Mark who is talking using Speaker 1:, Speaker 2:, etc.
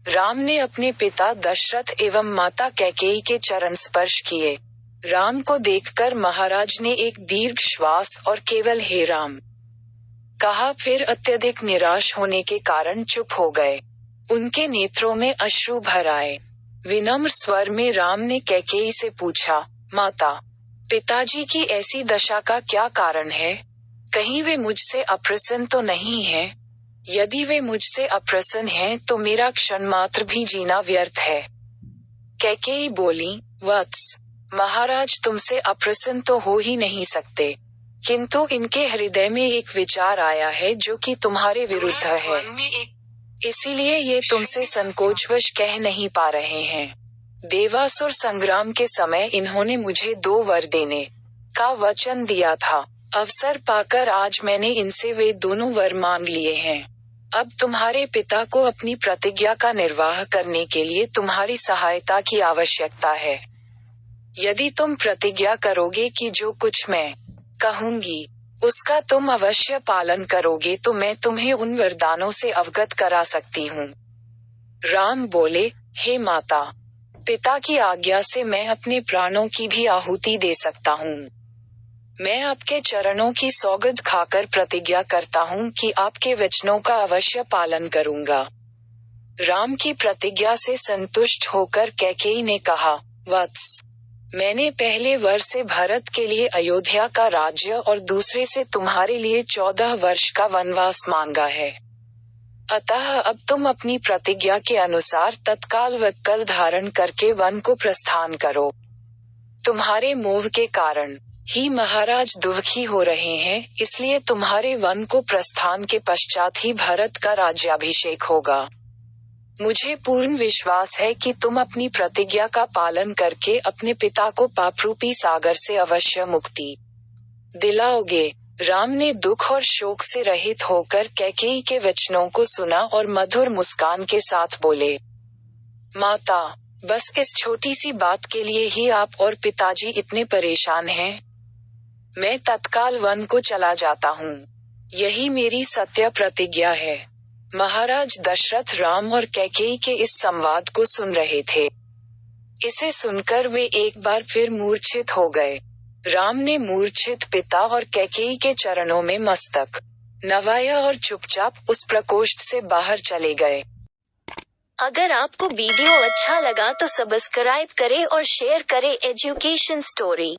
Speaker 1: राम ने अपने पिता दशरथ एवं माता कैकेयी के चरण स्पर्श किए। राम को देखकर महाराज ने एक दीर्घ श्वास और केवल हे राम कहा, फिर अत्यधिक निराश होने के कारण चुप हो गए। उनके नेत्रों में अश्रु भर आए। विनम्र स्वर में राम ने कैकेयी से पूछा, माता, पिताजी की ऐसी दशा का क्या कारण है? कहीं वे मुझसे अप्रसन्न तो नहीं हैं? यदि वे मुझसे अप्रसन्न हैं तो मेरा क्षण मात्र भी जीना व्यर्थ है। कैकेयी बोली, वत्स, महाराज तुमसे अप्रसन्न तो हो ही नहीं सकते, किंतु इनके हृदय में एक विचार आया है जो कि तुम्हारे विरुद्ध है, इसीलिए ये तुमसे संकोचवश कह नहीं पा रहे हैं। देवासुर संग्राम के समय इन्होंने मुझे 2 वर देने का वचन दिया था। अवसर पाकर आज मैंने इनसे वे दोनों वर मांग लिए हैं। अब तुम्हारे पिता को अपनी प्रतिज्ञा का निर्वाह करने के लिए तुम्हारी सहायता की आवश्यकता है। यदि तुम प्रतिज्ञा करोगे कि जो कुछ मैं कहूंगी उसका तुम अवश्य पालन करोगे तो मैं तुम्हें उन वरदानों से अवगत करा सकती हूँ। राम बोले, हे माता, पिता की आज्ञा से मैं अपने प्राणों की भी आहुति दे सकता हूँ। मैं आपके चरणों की सौगंध खाकर प्रतिज्ञा करता हूँ कि आपके वचनों का अवश्य पालन करूँगा। राम की प्रतिज्ञा से संतुष्ट होकर कैकेयी ने कहा, वत्स, मैंने पहले वर से भरत के लिए अयोध्या का राज्य और दूसरे से तुम्हारे लिए 14 वर्ष का वनवास मांगा है। अतः अब तुम अपनी प्रतिज्ञा के अनुसार तत्काल वक्कल धारण करके वन को प्रस्थान करो। तुम्हारे मोह के कारण ही महाराज दुखी हो रहे हैं, इसलिए तुम्हारे वन को प्रस्थान के पश्चात ही भरत का राज्याभिषेक होगा। मुझे पूर्ण विश्वास है कि तुम अपनी प्रतिज्ञा का पालन करके अपने पिता को पापरूपी सागर से अवश्य मुक्ति दिलाओगे। राम ने दुख और शोक से रहित होकर कैकेयी के वचनों को सुना और मधुर मुस्कान के साथ बोले, माता, बस इस छोटी सी बात के लिए ही आप और पिताजी इतने परेशान हैं? मैं तत्काल वन को चला जाता हूँ। यही मेरी सत्य प्रतिज्ञा है। महाराज दशरथ राम और कैकेयी के इस संवाद को सुन रहे थे। इसे सुनकर वे एक बार फिर मूर्छित हो गए। राम ने मूर्छित पिता और कैकेयी के चरणों में मस्तक नवाया और चुपचाप उस प्रकोष्ठ से बाहर चले गए।
Speaker 2: अगर आपको वीडियो अच्छा लगा तो सब्सक्राइब करें और शेयर करें एजुकेशन स्टोरी।